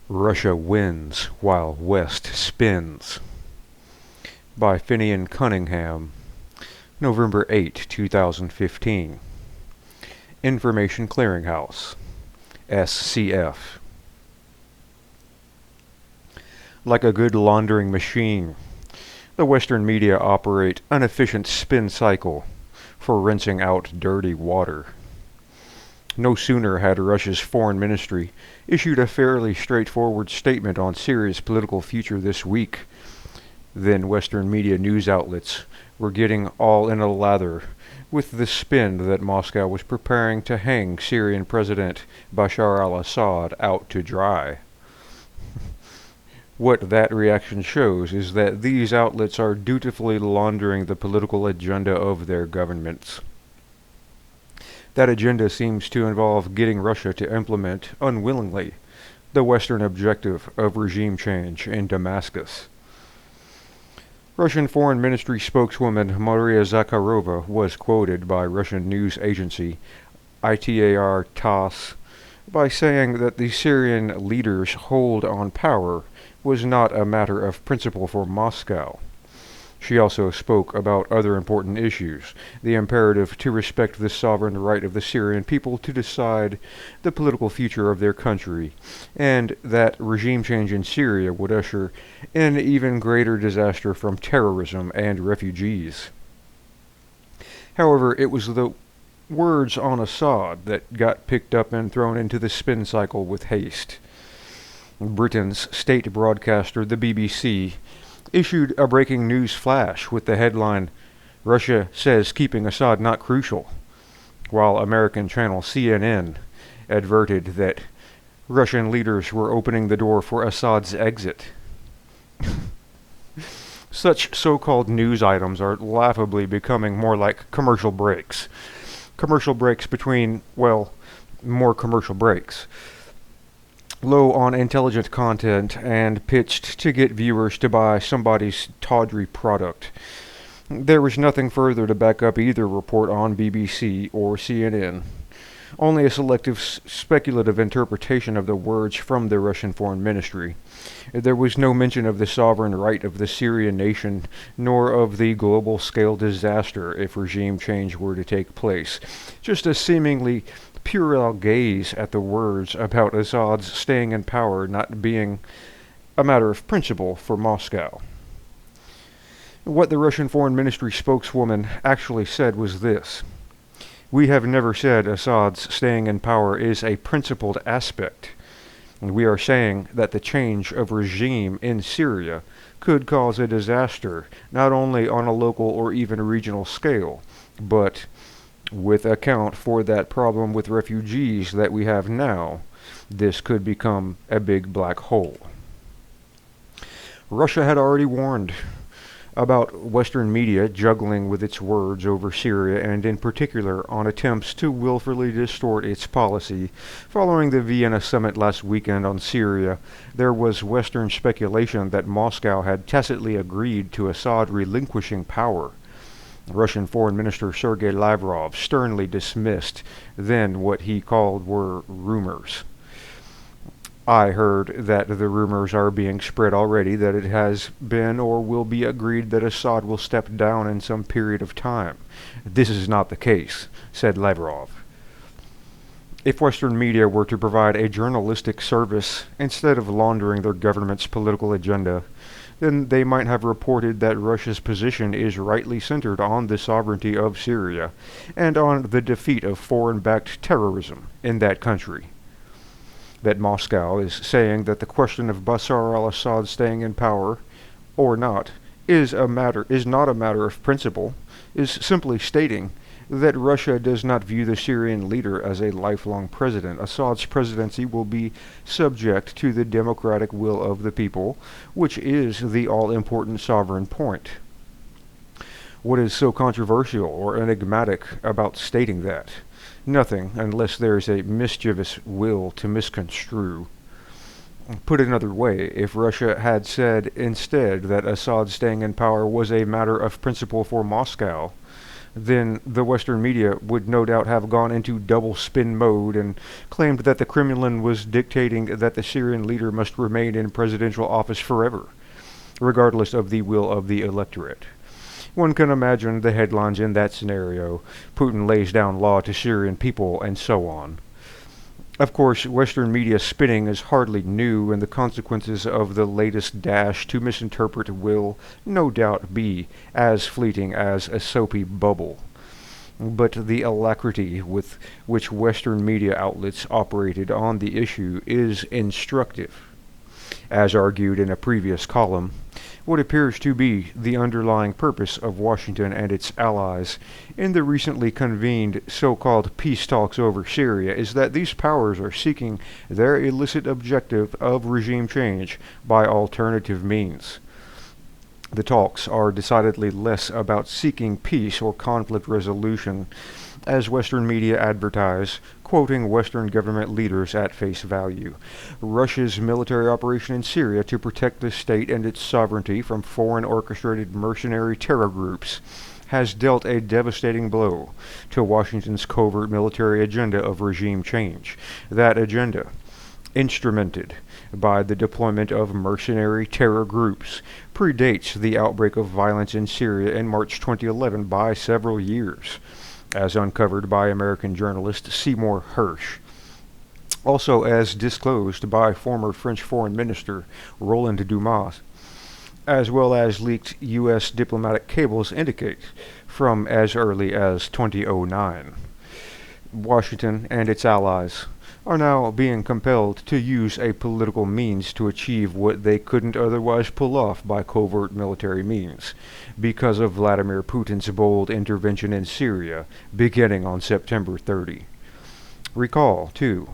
Russia wins while West spins by Finian Cunningham, November 8, 2015. Information Clearinghouse, SCF. Like a good laundering machine, the Western media operate an efficient spin cycle for rinsing out dirty water. No sooner had Russia's foreign ministry issued a fairly straightforward statement on Syria's political future this week than Western media news outlets were getting all in a lather with the spin that Moscow was preparing to hang Syrian President Bashar al-Assad out to dry. What that reaction shows is that these outlets are dutifully laundering the political agenda of their governments. That agenda seems to involve getting Russia to implement, unwillingly, the Western objective of regime change in Damascus. Russian Foreign Ministry spokeswoman Maria Zakharova was quoted by Russian news agency ITAR TASS by saying that the Syrian leader's hold on power was not a matter of principle for Moscow. She also spoke about other important issues, the imperative to respect the sovereign right of the Syrian people to decide the political future of their country, and that regime change in Syria would usher in even greater disaster from terrorism and refugees. However, it was the words on Assad that got picked up and thrown into the spin cycle with haste. Britain's state broadcaster, the BBC, issued a breaking news flash with the headline, "Russia says keeping Assad not crucial," while American channel CNN adverted that Russian leaders were opening the door for Assad's exit. Such so-called news items are laughably becoming more like commercial breaks. Commercial breaks between, more commercial breaks. Low on intelligent content and pitched to get viewers to buy somebody's tawdry product. There was nothing further to back up either report on BBC or CNN. Only a selective speculative interpretation of the words from the Russian Foreign Ministry. There was no mention of the sovereign right of the Syrian nation, nor of the global-scale disaster if regime change were to take place. Just a seemingly puerile gaze at the words about Assad's staying in power not being a matter of principle for Moscow. What the Russian Foreign Ministry spokeswoman actually said was this: "We have never said Assad's staying in power is a principled aspect. We are saying that the change of regime in Syria could cause a disaster, not only on a local or even regional scale, but with account for that problem with refugees that we have now, this could become a big black hole." Russia had already warned about Western media juggling with its words over Syria, and in particular on attempts to willfully distort its policy. Following the Vienna summit last weekend on Syria, there was Western speculation that Moscow had tacitly agreed to Assad relinquishing power. Russian Foreign Minister Sergei Lavrov sternly dismissed then what he called were rumors. "I heard that the rumors are being spread already that it has been or will be agreed that Assad will step down in some period of time. This is not the case," said Lavrov. If Western media were to provide a journalistic service instead of laundering their government's political agenda, then they might have reported that Russia's position is rightly centered on the sovereignty of Syria and on the defeat of foreign-backed terrorism in that country. That Moscow is saying that the question of Bashar al-Assad staying in power or not is not a matter of principle, is simply stating that Russia does not view the Syrian leader as a lifelong president. Assad's presidency will be subject to the democratic will of the people, which is the all-important sovereign point. What is so controversial or enigmatic about stating that? Nothing, unless there is a mischievous will to misconstrue. Put another way, if Russia had said instead that Assad staying in power was a matter of principle for Moscow, then the Western media would no doubt have gone into double spin mode and claimed that the Kremlin was dictating that the Syrian leader must remain in presidential office forever, regardless of the will of the electorate. One can imagine the headlines in that scenario: Putin lays down law to Syrian people, and so on. Of course, Western media spinning is hardly new, and the consequences of the latest dash to misinterpret will, no doubt, be as fleeting as a soapy bubble. But the alacrity with which Western media outlets operated on the issue is instructive. As argued in a previous column, what appears to be the underlying purpose of Washington and its allies in the recently convened so-called peace talks over Syria is that these powers are seeking their illicit objective of regime change by alternative means. The talks are decidedly less about seeking peace or conflict resolution, as Western media advertise, quoting Western government leaders at face value. Russia's military operation in Syria to protect the state and its sovereignty from foreign orchestrated mercenary terror groups has dealt a devastating blow to Washington's covert military agenda of regime change. That agenda, instrumented by the deployment of mercenary terror groups, predates the outbreak of violence in Syria in March 2011 by several years, as uncovered by American journalist Seymour Hersh. Also as disclosed by former French Foreign Minister Roland Dumas, as well as leaked U.S. diplomatic cables indicate from as early as 2009. Washington and its allies are now being compelled to use a political means to achieve what they couldn't otherwise pull off by covert military means, because of Vladimir Putin's bold intervention in Syria beginning on September 30. Recall, too,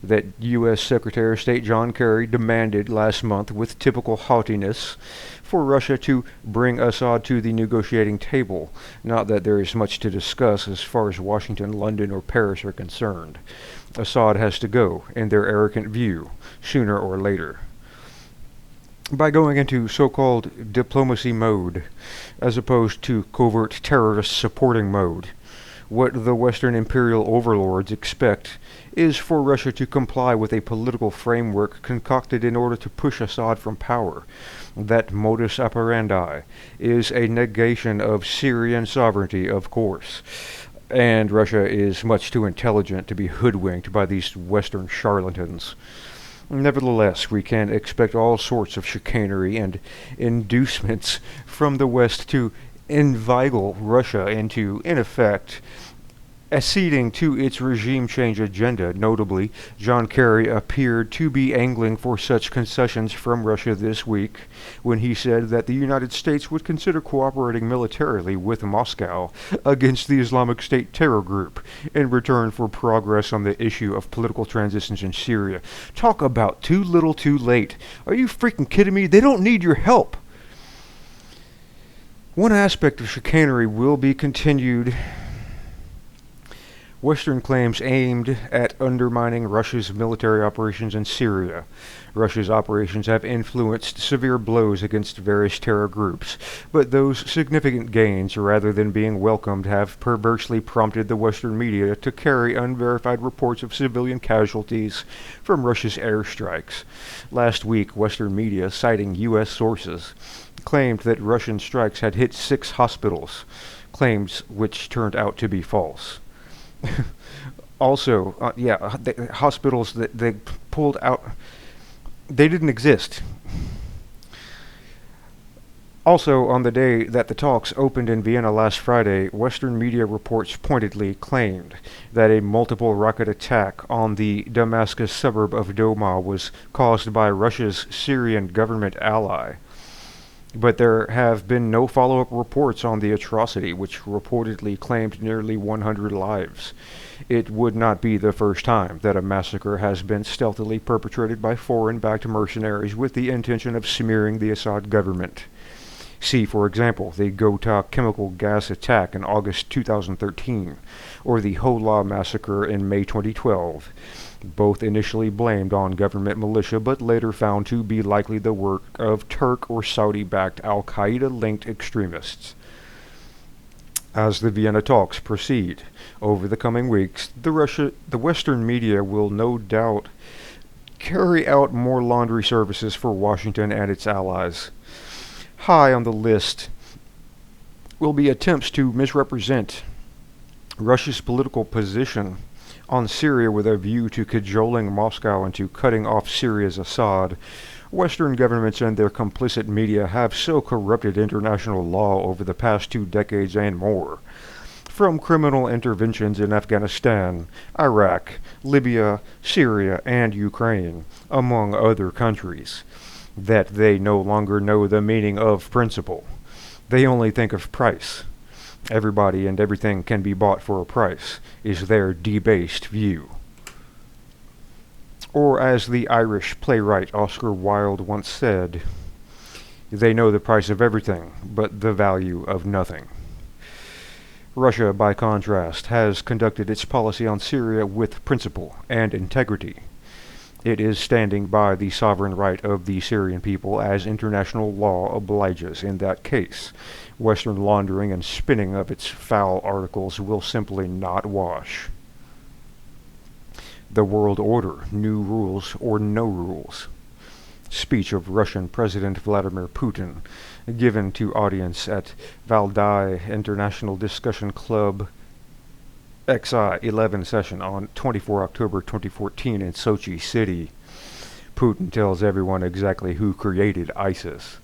that U.S. Secretary of State John Kerry demanded last month with typical haughtiness for Russia to bring Assad to the negotiating table. Not that there is much to discuss as far as Washington, London, or Paris are concerned. Assad has to go, in their arrogant view, sooner or later. By going into so-called diplomacy mode, as opposed to covert terrorist supporting mode, what the Western imperial overlords expect is for Russia to comply with a political framework concocted in order to push Assad from power. That modus operandi is a negation of Syrian sovereignty, of course, and Russia is much too intelligent to be hoodwinked by these Western charlatans. Nevertheless, we can expect all sorts of chicanery and inducements from the West to inveigle Russia into, in effect, acceding to its regime change agenda. Notably, John Kerry appeared to be angling for such concessions from Russia this week when he said that the United States would consider cooperating militarily with Moscow against the Islamic State terror group in return for progress on the issue of political transitions in Syria. Talk about too little too late. Are you freaking kidding me? They don't need your help. One aspect of chicanery will be continued. Western claims aimed at undermining Russia's military operations in Syria. Russia's operations have influenced severe blows against various terror groups, but those significant gains, rather than being welcomed, have perversely prompted the Western media to carry unverified reports of civilian casualties from Russia's airstrikes. Last week, Western media, citing U.S. sources, claimed that Russian strikes had hit 6 hospitals, claims which turned out to be false. Also, the hospitals that they pulled out, they didn't exist. Also, on the day that the talks opened in Vienna last Friday, Western media reports pointedly claimed that a multiple rocket attack on the Damascus suburb of Douma was caused by Russia's Syrian government ally. But there have been no follow-up reports on the atrocity, which reportedly claimed nearly 100 lives. It would not be the first time that a massacre has been stealthily perpetrated by foreign-backed mercenaries with the intention of smearing the Assad government. See, for example, the Ghouta chemical gas attack in August 2013, or the Hola massacre in May 2012. Both initially blamed on government militia, but later found to be likely the work of Turk or Saudi-backed Al-Qaeda-linked extremists. As the Vienna talks proceed over the coming weeks, the Western media will no doubt carry out more laundry services for Washington and its allies. High on the list will be attempts to misrepresent Russia's political position on Syria with a view to cajoling Moscow into cutting off Syria's Assad. Western governments and their complicit media have so corrupted international law over the past 2 decades and more, from criminal interventions in Afghanistan, Iraq, Libya, Syria, and Ukraine, among other countries, that they no longer know the meaning of principle. They only think of price. Everybody and everything can be bought for a price, is their debased view. Or as the Irish playwright Oscar Wilde once said, they know the price of everything, but the value of nothing. Russia, by contrast, has conducted its policy on Syria with principle and integrity. It is standing by the sovereign right of the Syrian people as international law obliges in that case. Western laundering and spinning of its foul articles will simply not wash. The world order, new rules or no rules. Speech of Russian President Vladimir Putin, given to audience at Valdai International Discussion Club XI-11 session on 24 October 2014 in Sochi City. Putin tells everyone exactly who created ISIS.